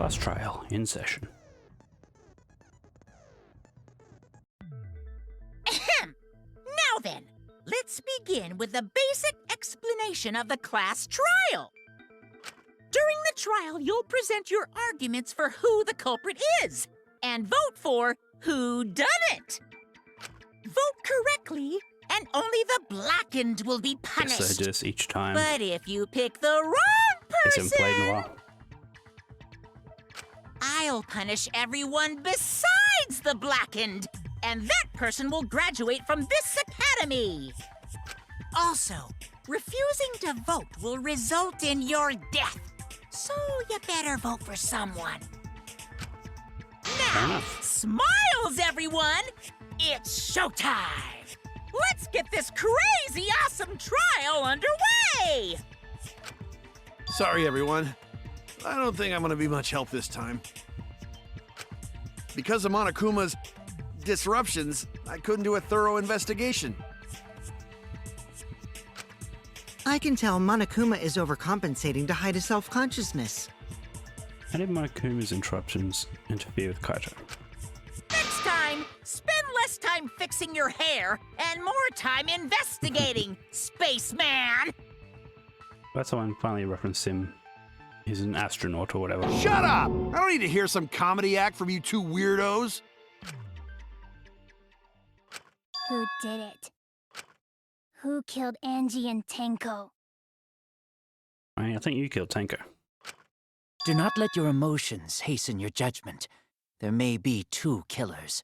Class trial in session. Ahem! Now then, let's begin with the basic explanation of the class trial. During the trial, you'll present your arguments for who the culprit is, and vote for who done it. Vote correctly, and only the blackened will be punished. Guess I do this each time. But if you pick the wrong Guess I haven't played in a person, while. I'll punish everyone besides the blackened, and that person will graduate from this academy. Also, refusing to vote will result in your death, so you better vote for someone. Fair Now, enough. smiles, everyone! It's showtime! Let's get this crazy awesome trial underway! Sorry, everyone. I don't think I'm gonna be much help this time. Because of Monokuma's disruptions, I couldn't do a thorough investigation. I can tell Monokuma is overcompensating to hide his self-consciousness. How did Monokuma's interruptions interfere with Kaito? Next time, spend less time fixing your hair and more time investigating, spaceman! Glad someone finally referenced him. He's an astronaut or whatever. Shut up! I don't need to hear some comedy act from you two weirdos. Who did it? Who killed Angie and Tenko? I think you killed Tenko. Do not let your emotions hasten your judgment. There may be two killers.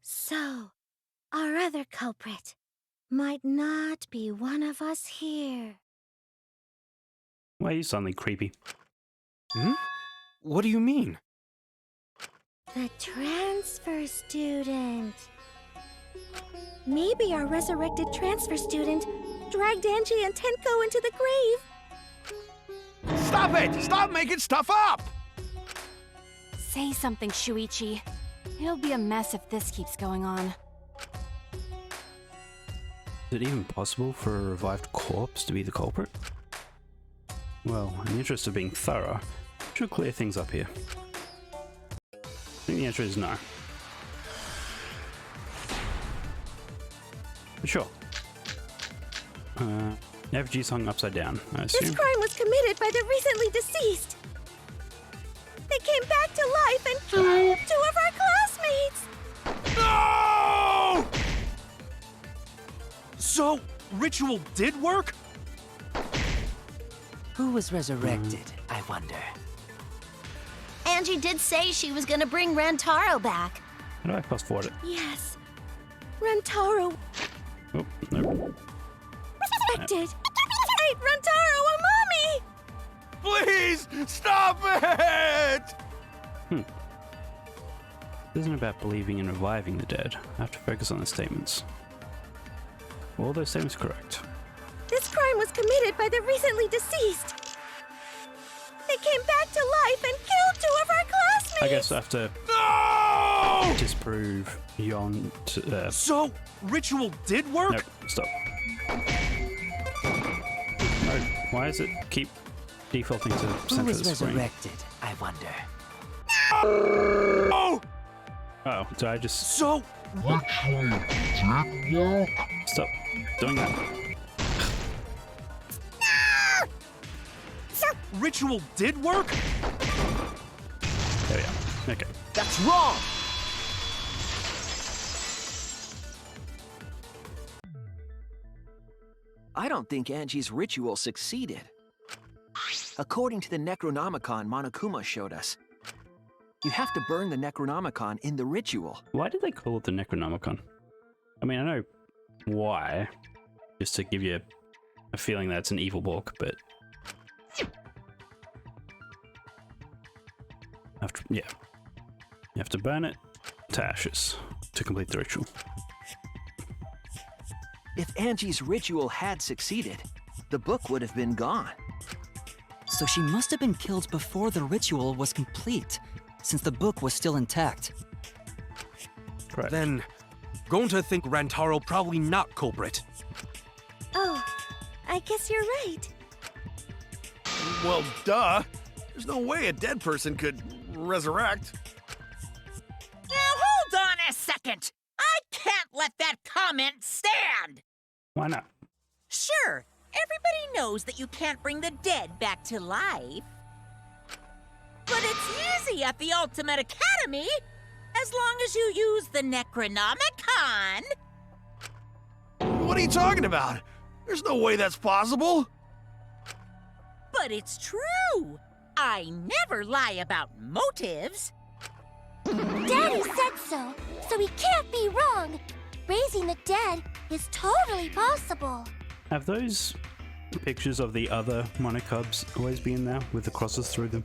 So, our other culprit might not be one of us here. Why are you suddenly creepy? What do you mean? The transfer student. Maybe our resurrected transfer student dragged Angie and Tenko into the grave. Stop it! Stop making stuff up! Say something, Shuichi. It'll be a mess if this keeps going on. Is it even possible for a revived corpse to be the culprit? Well, in the interest of being thorough, should clear things up here. I think the answer is no. But sure. FG's hung upside down, I assume. This crime was committed by the recently deceased. They came back to life and killed 2 of our classmates. No! So, ritual did work? Who was resurrected, I wonder? Angie did say she was gonna bring Rantaro back. How do I fast forward it? Yes. Rantaro Oh, no. resurrected. Wait, Rantaro, a mommy! Please, stop it! This isn't about believing and reviving the dead. I have to focus on the statements. Were all those statements correct? This crime was committed by the recently deceased. They came back to life and killed 2 of our classmates. I guess I have to No! disprove Yon to, So, ritual did work? Nope, stop. Oh, why does it keep defaulting to the Who center of was the screen? resurrected, I wonder? Oh! Oh, did I just So, stop doing that? ritual did work? There we are. Okay. That's wrong! I don't think Angie's ritual succeeded. According to the Necronomicon Monokuma showed us, you have to burn the Necronomicon in the ritual. Why did they call it the Necronomicon? I mean, I know why, just to give you a feeling that it's an evil book, but you have to burn it to ashes to complete the ritual. If Angie's ritual had succeeded, the book would have been gone. So she must have been killed before the ritual was complete, since the book was still intact. Correct. Then, going to think Rantaro probably not culprit. Oh, I guess you're right. Well, duh. There's no way a dead person could resurrect. Now hold on a second! I can't let that comment stand! Why not? Sure, everybody knows that you can't bring the dead back to life. But it's easy at the Ultimate Academy, as long as you use the Necronomicon. What are you talking about? There's no way that's possible. But it's true. I never lie about motives. Daddy said so he can't be wrong. Raising the dead is totally possible. Have those pictures of the other monocubs always been there with the crosses through them?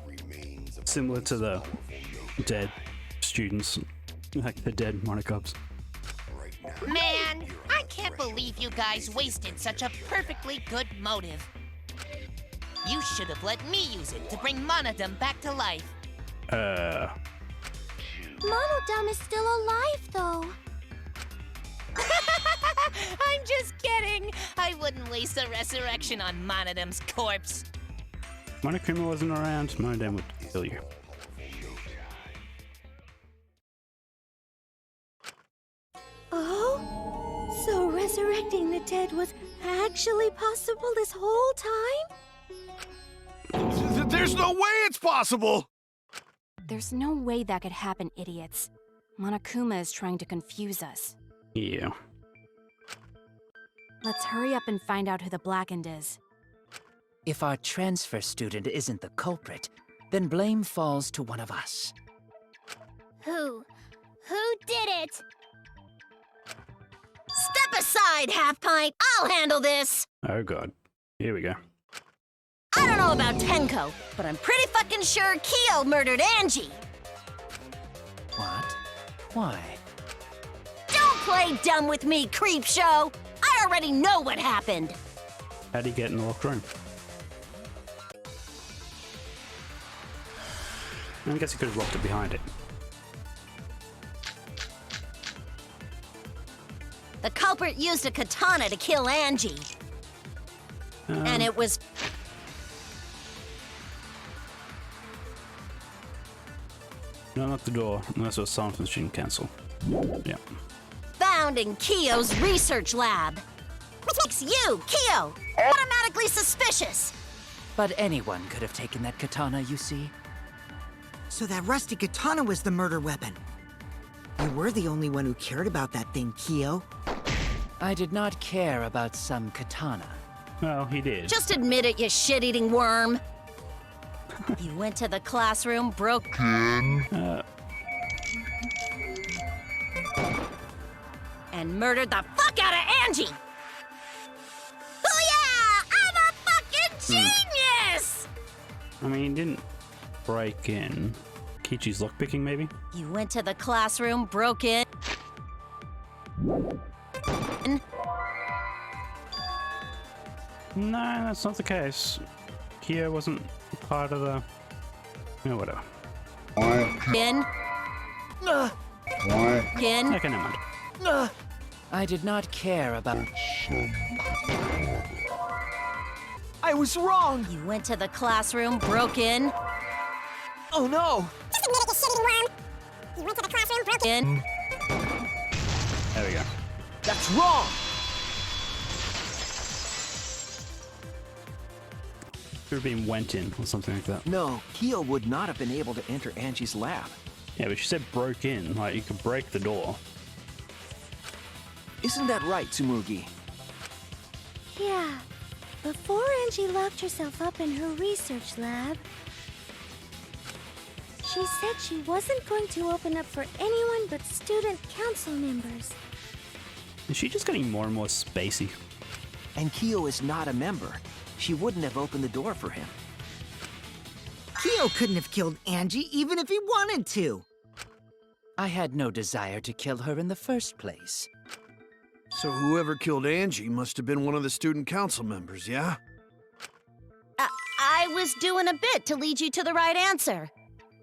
Similar to the dead students, like the dead monocubs. Man, I can't believe you guys wasted such a perfectly good motive. You should have let me use it to bring Monodum back to life. Monodum is still alive, though. I'm just kidding. I wouldn't waste a resurrection on Monodum's corpse. Monokuma wasn't around, Monodum would kill you. Oh? So resurrecting the dead was actually possible this whole time? There's no way it's possible! There's no way that could happen, idiots. Monokuma is trying to confuse us. Yeah. Let's hurry up and find out who the Blackened is. If our transfer student isn't the culprit, then blame falls to one of us. Who? Who did it? Step aside, Half Pint. I'll handle this. Oh god. Here we go. I don't know about Tenko, but I'm pretty fucking sure Kyo murdered Angie. What? Why? Don't play dumb with me, Creepshow. I already know what happened. How'd he get in the locked room? I guess he could have locked it behind it. The culprit used a katana to kill Angie. And it was... Don't lock the door unless it was someone from the student council. Yeah. found in Kyo's research lab. Which makes you, Kyo, automatically suspicious. But anyone could have taken that katana, you see. So that rusty katana was the murder weapon. You were the only one who cared about that thing, Kyo. I did not care about some katana. Well, he did. Just admit it, you shit-eating worm. You went to the classroom, broke... and murdered the fuck out of Angie! Oh yeah! I'm a fucking genius! I mean, he didn't break in. Kichi's lockpicking, maybe? You went to the classroom, broke in... No, that's not the case. Kyo wasn't part of the... No, whatever. In... In... Okay, never mind. I did not care about... I was wrong! You went to the classroom, broke in... Oh no! Just admit it, you shitty worm! You went to the classroom, broke in... There we go. That's wrong! Should have been went in or something like that. No, Kyo would not have been able to enter Angie's lab. Yeah, but she said broke in. Like, you could break the door. Isn't that right, Tsumugi? Yeah. Before Angie locked herself up in her research lab, she said she wasn't going to open up for anyone but student council members. Is she just getting more and more spacey? And Kyo is not a member. She wouldn't have opened the door for him. Kyo couldn't have killed Angie even if he wanted to. I had no desire to kill her in the first place. So whoever killed Angie must have been one of the student council members, yeah? I was doing a bit to lead you to the right answer.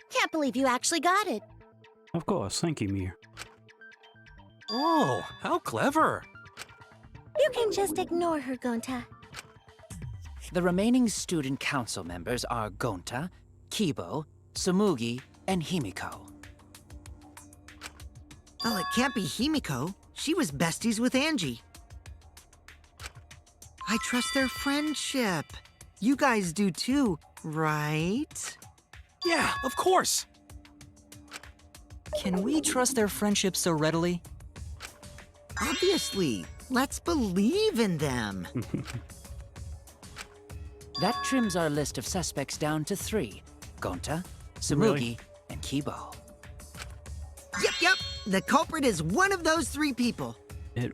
Can't believe you actually got it. Of course, thank you, Mir. Oh, how clever. You can just ignore her, Gonta. The remaining student council members are Gonta, Kibo, Tsumugi, and Himiko. Well, it can't be Himiko. She was besties with Angie. I trust their friendship. You guys do too, right? Yeah, of course. Can we trust their friendship so readily? Obviously. Let's believe in them. That trims our list of suspects down to 3. Gonta, Tsumugi, Really? and Kibo. Yep. The culprit is one of those 3 people. It.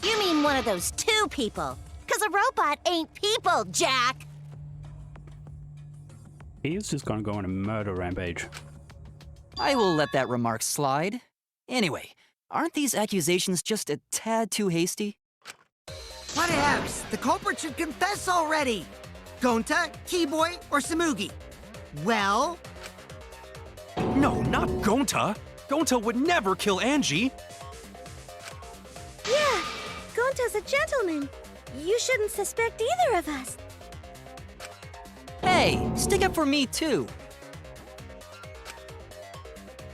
You mean one of those 2 people? Because a robot ain't people, Jack! He's just gonna go on a murder rampage. I will let that remark slide. Anyway, aren't these accusations just a tad too hasty? Whatevs. The culprit should confess already. Gonta, Keyboy, or Tsumugi? Well, No, not Gonta. Gonta would never kill Angie. Yeah, Gonta's a gentleman. You shouldn't suspect either of us. Hey, stick up for me too.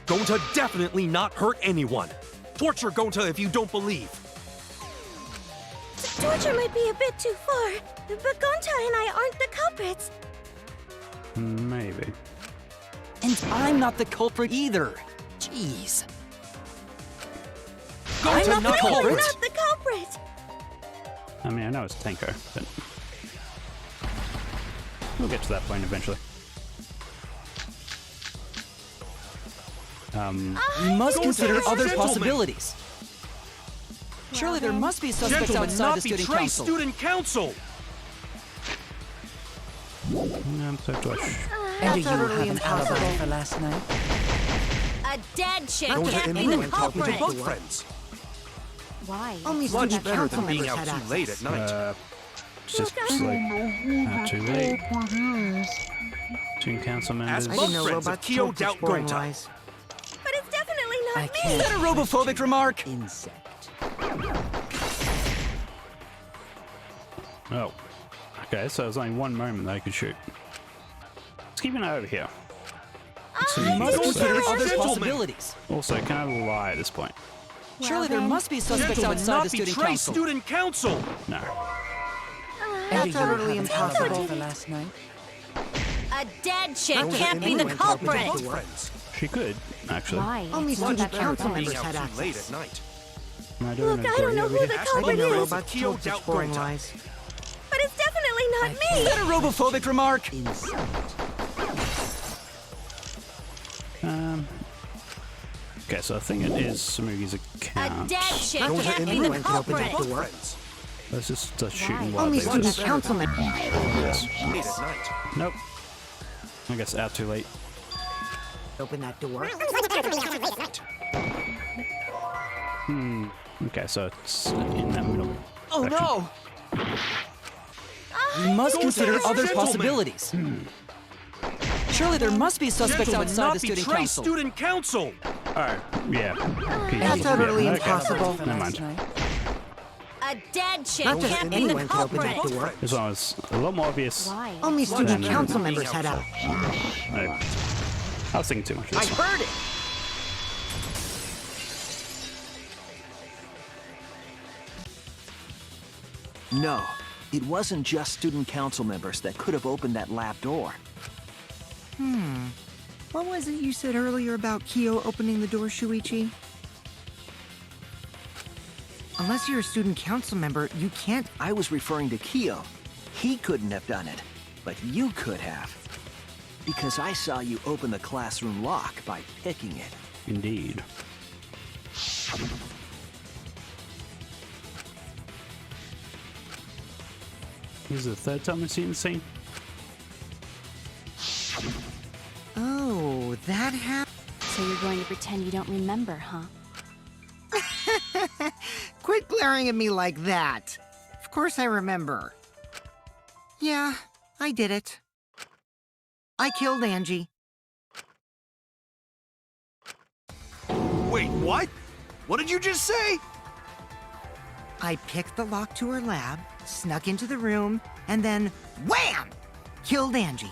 Gonta definitely not hurt anyone. Torture Gonta if you don't believe. Torture might be a bit too far, but Gonta and I aren't the culprits. Maybe. And I'm not the culprit either. Jeez. Gonta I'm not the culprit. Not the culprit. I mean, I know it's Tenko, but we'll get to that point eventually. We must Gonta consider is a other gentleman. possibilities. Surely there must be suspects Gentlemen, outside not the student betray council. student council. So do I And do you utterly have an alibi impossible. for last night? A dead chick Gonta can't and be me the went talking to culprit. both friends. Why? only Much student better council than being members out had too late access. at night. It's just like not too late. Student council I members. didn't know friends of robots Kyo told such doubt boring Gonta. lies. But it's definitely not I me. can't. Is that a robophobic remark? Insect. Oh. Okay, so there's only one moment that I could shoot. Let's keep an eye over here. We must consider Gonta is a other gentleman. possibilities. Also, can I lie at this point? Surely there must be suspects Gentlemen, outside not the student betray council. student council. No. And do you have utterly an impossible. alibi for last night? A dead chick Gonta can't and be me the went talking to culprit. both Friends. She could, actually. Why? Only It's not student that council bad. members Being had out too late access. at night. Am I doing Look, a I don't know video who over the here? I culprit didn't know is, robots Kyo told such doubt boring Gonta. lies. but it's definitely not Is me. that a robophobic remark? Okay, so I think it is Tsumugi's A account. dead chick Gonta can't and be me the went to open culprit. that door. Friends. Let's just start shooting Why? Only wildly. student council members. Late at night. Nope. I guess out too late. Open that door. Okay, so it's in that middle. Oh section. no! We must consider is a other gentleman. possibilities. Surely there must be suspects Gentlemen, outside not the student betray council. student council. Oh, yeah. That's utterly Yeah, okay. impossible. For Never last mind. night? A dead chick Not just can't be the anyone could open that culprit. door. This one was a lot more obvious. Why? Only It's not student that council bad. members had access. I was thinking too much of I this one. heard it! No, it wasn't just student council members that could have opened that lab door. What was it you said earlier about Kyo opening the door, Shuichi? Unless you're a student council member, you can't. I was referring to Kyo. He couldn't have done it, but you could have. Because I saw you open the classroom lock by picking it. Indeed. This is the third time I've seen the scene. Oh, that happened. So you're going to pretend you don't remember, huh? Quit glaring at me like that. Of course I remember. Yeah, I did it. I killed Angie. Wait, what? What did you just say? I picked the lock to her lab, snuck into the room, and then wham! Killed Angie.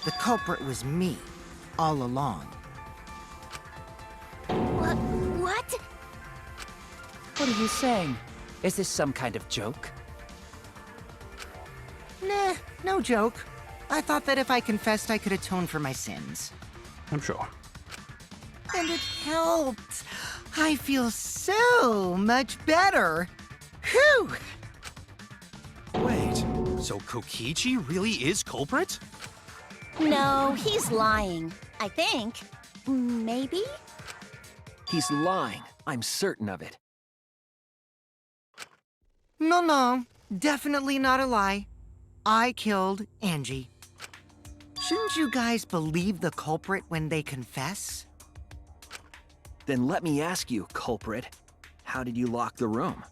The culprit was me, all along. What? What are you saying? Is this some kind of joke? Nah, no joke. I thought that if I confessed, I could atone for my sins. I'm sure. And it helped. I feel so much better. Whew! Wait, so Kokichi really is culprit? No, he's lying. I think. Maybe? He's lying. I'm certain of it. No, definitely not a lie. I killed Angie. Shouldn't you guys believe the culprit when they confess? Then let me ask you, culprit. How did you lock the room?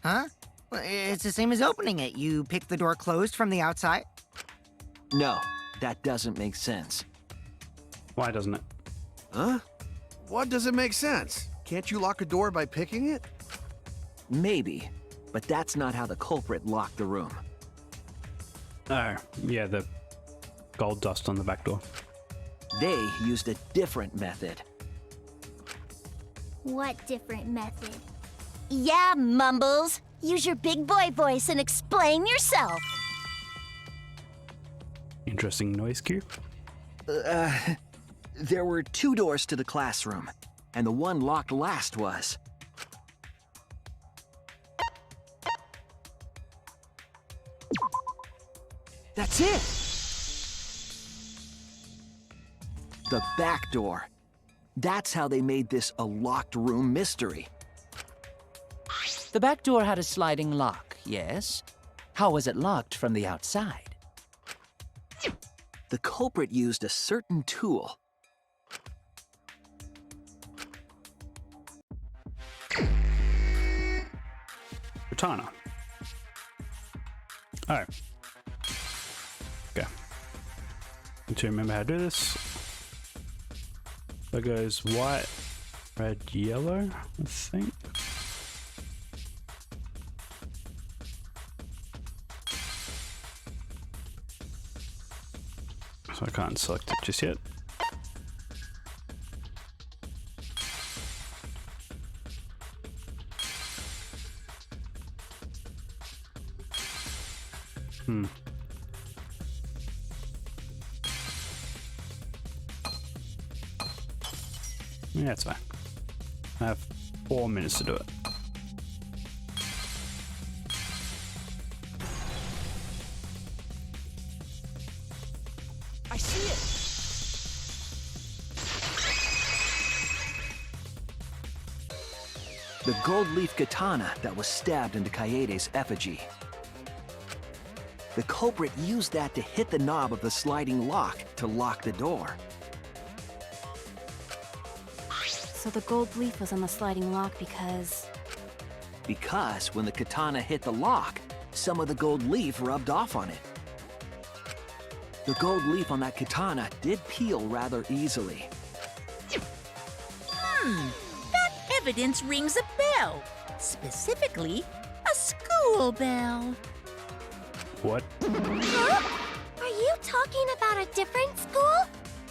Huh? Well, it's the same as opening it. You pick the door closed from the outside. No, that doesn't make sense. Why doesn't it? Huh? What doesn't make sense? Can't you lock a door by picking it? Maybe, but that's not how the culprit locked the room. Oh, yeah, the gold dust on the back door. They used a different method. What different method? Yeah, Mumbles. Use your big boy voice and explain yourself. Interesting noise cue. There were 2 doors to the classroom, and the one locked last was. That's it! The back door. That's how they made this a locked room mystery. The back door had a sliding lock, yes? How was it locked from the outside? The culprit used a certain tool. Katana. Oh. Okay. Need to remember how to do this. That goes white, red, yellow, I think. So I can't select it just yet. Yeah, it's fine. I have 4 minutes to do it. I see it! The gold leaf katana that was stabbed into Kaede's effigy. The culprit used that to hit the knob of the sliding lock to lock the door. So the gold leaf was on the sliding lock because... Because when the katana hit the lock, some of the gold leaf rubbed off on it. The gold leaf on that katana did peel rather easily. That evidence rings a bell. Specifically, a school bell. What? Huh? Are you talking about a different school?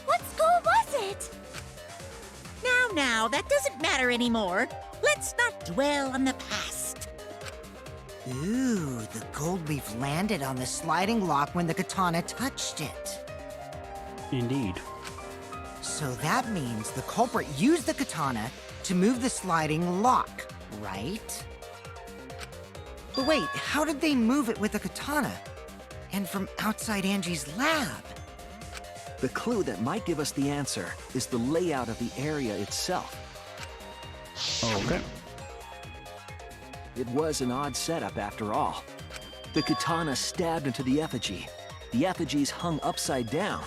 What school was it? Now, that doesn't matter anymore. Let's not dwell on the past. Ooh, the gold leaf landed on the sliding lock when the katana touched it. Indeed. So that means the culprit used the katana to move the sliding lock, right? But wait, how did they move it with the katana? And from outside Angie's lab? The clue that might give us the answer is the layout of the area itself. Okay. It was an odd setup after all. The katana stabbed into the effigy. The effigies hung upside down.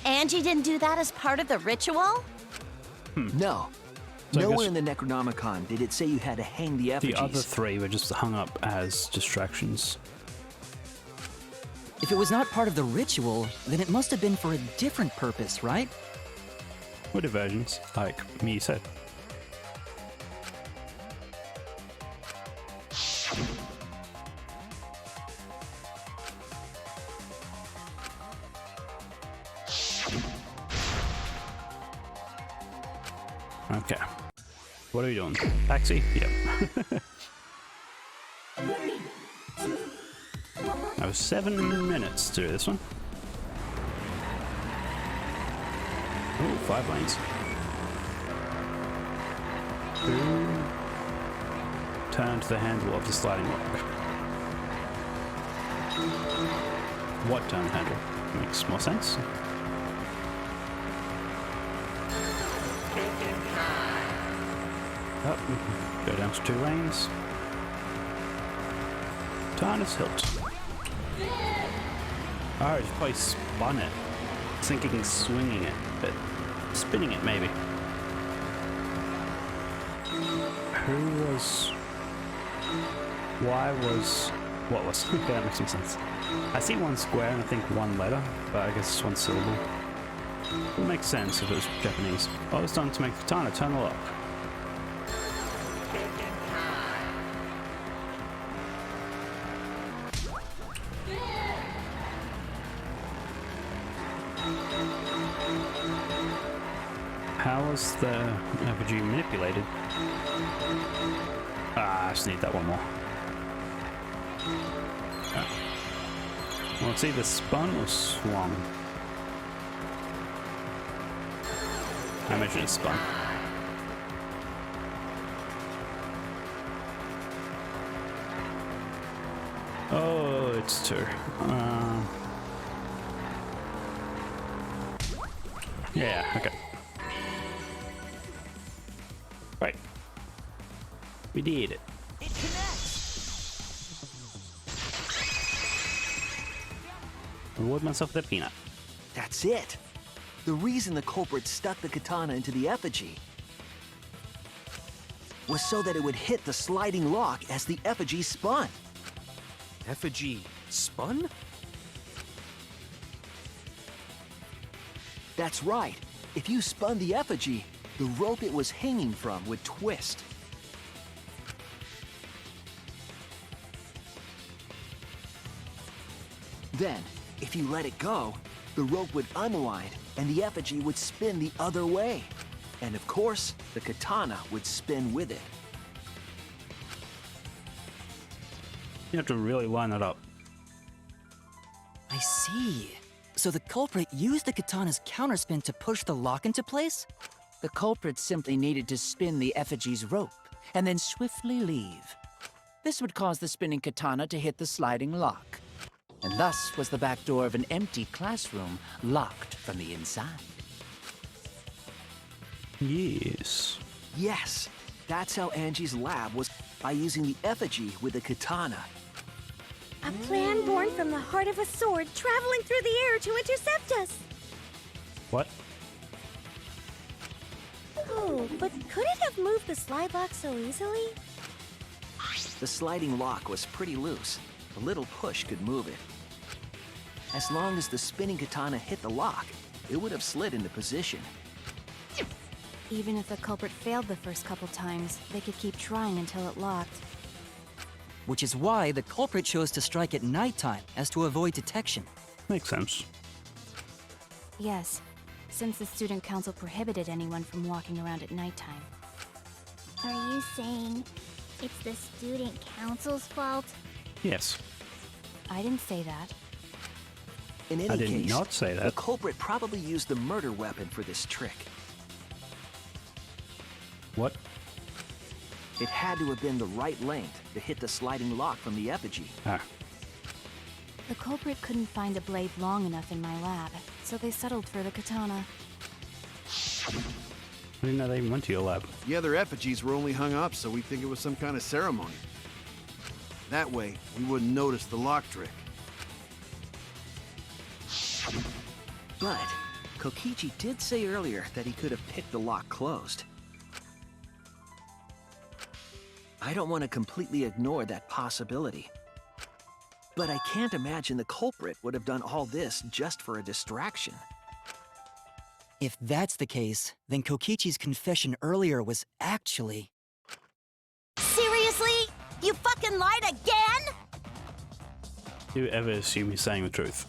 Angie didn't do that as part of the ritual? No. So I Nowhere guess- in the Necronomicon did it say you had to hang the effigies. The other 3 were just hung up as distractions. If it was not part of the ritual, then it must have been for a different purpose, right? Or diversions, like me said. Okay. What are we doing? Taxi? Yep. I was 7 minutes to do this one. Oh, 5 lanes. Turn to the handle of the sliding lock. What turn handle? Makes more sense. Up, go down to 2 lanes. Tarnus hilt. Oh, just probably spun it. I was thinking swinging it, but spinning it maybe. Who was... Why was... What was... Okay, that makes some sense. I see 1 square and I think 1 letter, but I guess it's 1 syllable. It would make sense if it was Japanese. All it's done to make the katana turn the lock. How was the effigy manipulated? Ah, I just need that one more. Oh. Well, it's either spun or swung. I imagine it's spun. Oh, it's 2. Yeah, okay. Right. We did it. It connects. Reward myself with a peanut. That's it. The reason the culprit stuck the katana into the effigy was so that it would hit the sliding lock as the effigy spun. Effigy spun? That's right. If you spun the effigy, the rope it was hanging from would twist. Then, if you let it go, the rope would unwind and the effigy would spin the other way. And of course, the katana would spin with it. You have to really line it up. I see. So the culprit used the katana's counterspin to push the lock into place? The culprit simply needed to spin the effigy's rope and then swiftly leave. This would cause the spinning katana to hit the sliding lock. And thus was the back door of an empty classroom locked from the inside. Yes. Yes, that's how Angie's lab was, by using the effigy with the katana. A plan born from the heart of a sword traveling through the air to intercept us. What? Oh, but could it have moved the slide lock so easily? The sliding lock was pretty loose. A little push could move it. As long as the spinning katana hit the lock, it would have slid into position. Even if the culprit failed the first couple times, they could keep trying until it locked. Which is why the culprit chose to strike at nighttime, as to avoid detection. Makes sense. Yes, since the student council prohibited anyone from walking around at nighttime. Are you saying it's the student council's fault? Yes. I didn't say that. In any I did case, not say the that. culprit probably used the murder weapon for this trick. What? It had to have been the right length to hit the sliding lock from the effigy. Ah. The culprit couldn't find a blade long enough in my lab, so they settled for the katana. I didn't know they even went to your lab. The other effigies were only hung up so we'd think it was some kind of ceremony. That way, we wouldn't notice the lock trick. But Kokichi did say earlier that he could have picked the lock closed. I don't want to completely ignore that possibility. But I can't imagine the culprit would have done all this just for a distraction. If that's the case, then Kokichi's confession earlier was actually... Seriously? You fucking lied again? Do you ever assume he's saying the truth?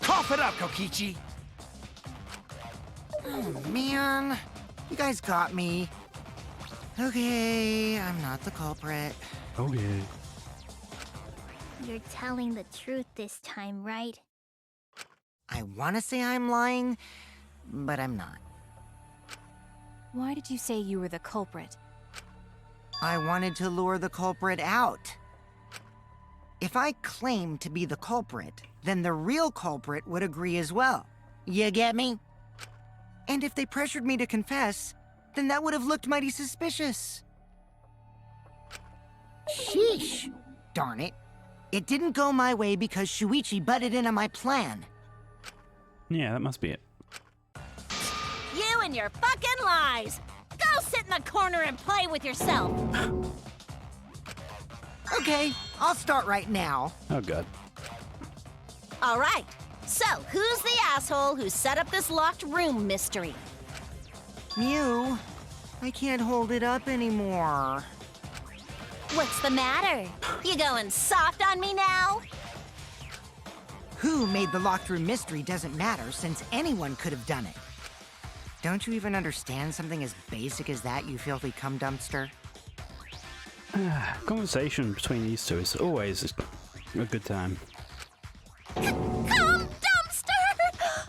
Cough it up, Kokichi! Oh, man. You guys got me. Okay, I'm not the culprit. Okay. You're telling the truth this time, right? I want to say I'm lying, but I'm not. Why did you say you were the culprit? I wanted to lure the culprit out. If I claimed to be the culprit, then the real culprit would agree as well. You get me? And if they pressured me to confess, then that would have looked mighty suspicious. Sheesh! Darn it. It didn't go my way because Shuichi butted in on my plan. Yeah, that must be it. You and your fucking lies! Go sit in the corner and play with yourself! Okay, I'll start right now. Oh god. All right, so who's the asshole who set up this locked room mystery? Mew, I can't hold it up anymore. What's the matter? You going soft on me now? Who made the locked room mystery doesn't matter since anyone could have done it. Don't you even understand something as basic as that, you filthy cum dumpster? Conversation between these two is always a good time. Cum dumpster!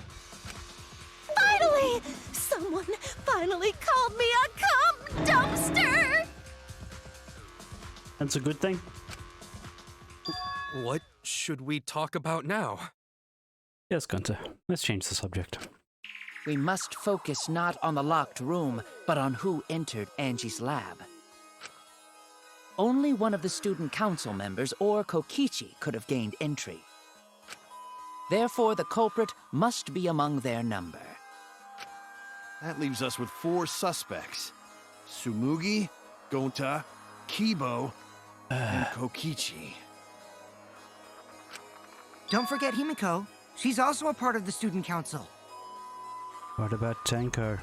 Finally! Someone finally called me a cum dumpster! That's a good thing. What should we talk about now? Yes, Gunter. Let's change the subject. We must focus not on the locked room, but on who entered Angie's lab. Only one of the student council members or Kokichi could have gained entry. Therefore, the culprit must be among their number. That leaves us with 4 suspects. Tsumugi, Gonta, Kibo, and Kokichi. Don't forget Himiko. She's also a part of the student council. What about Tenko?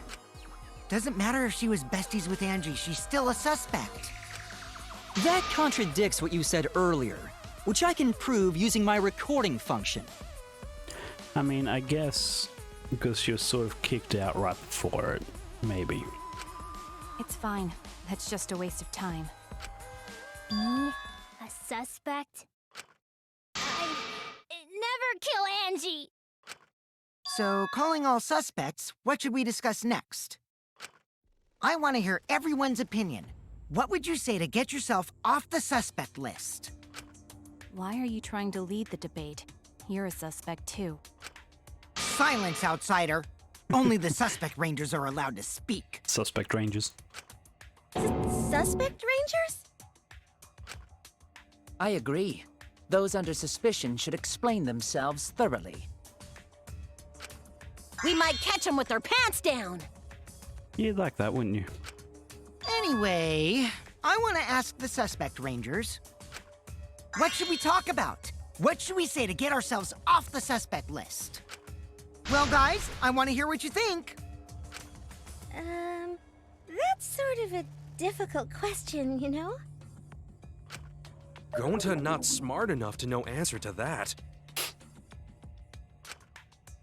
Doesn't matter if she was besties with Angie, she's still a suspect. That contradicts what you said earlier, which I can prove using my recording function. I mean, I guess because she was sort of kicked out right before it. Maybe. It's fine. That's just a waste of time. Me? A suspect? I never kill Angie! So, calling all suspects, what should we discuss next? I want to hear everyone's opinion. What would you say to get yourself off the suspect list? Why are you trying to lead the debate? You're a suspect too. Silence, outsider! Only the suspect rangers are allowed to speak. Suspect rangers. Suspect rangers? I agree. Those under suspicion should explain themselves thoroughly. We might catch them with their pants down! You'd like that, wouldn't you? Anyway, I want to ask the suspect rangers. What should we talk about? What should we say to get ourselves off the suspect list? Well, guys, I want to hear what you think. That's sort of a difficult question, you know? Gonta not smart enough to know answer to that.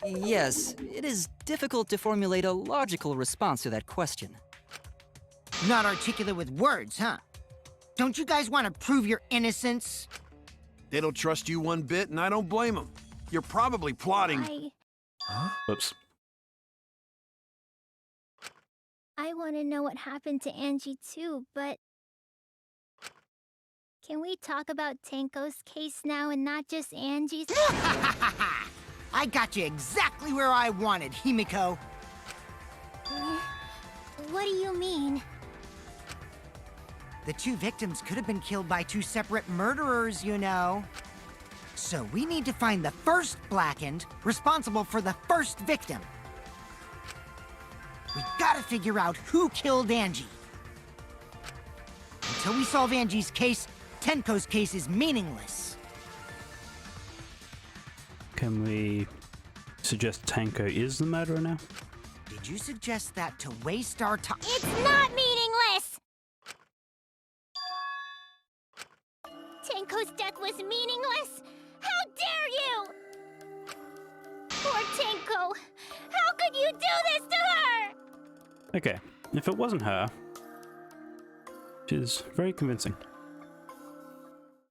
Yes, it is difficult to formulate a logical response to that question. Not articulate with words, huh? Don't you guys want to prove your innocence? They don't trust you one bit, and I don't blame them. You're probably plotting... Whoops. I want to know what happened to Angie too, but... Can we talk about Tenko's case now and not just Angie's? I got you exactly where I wanted, Himiko. What do you mean? The 2 victims could have been killed by 2 separate murderers, you know. So we need to find the first Blackened responsible for the first victim. We gotta figure out who killed Angie. Until we solve Angie's case, Tenko's case is meaningless. Can we suggest Tenko is the murderer now? Did you suggest that to waste our time? It's not meaningless! Tenko's death was meaningless? How dare you! Poor Tenko! How could you do this to her? Okay, if it wasn't her, which is very convincing.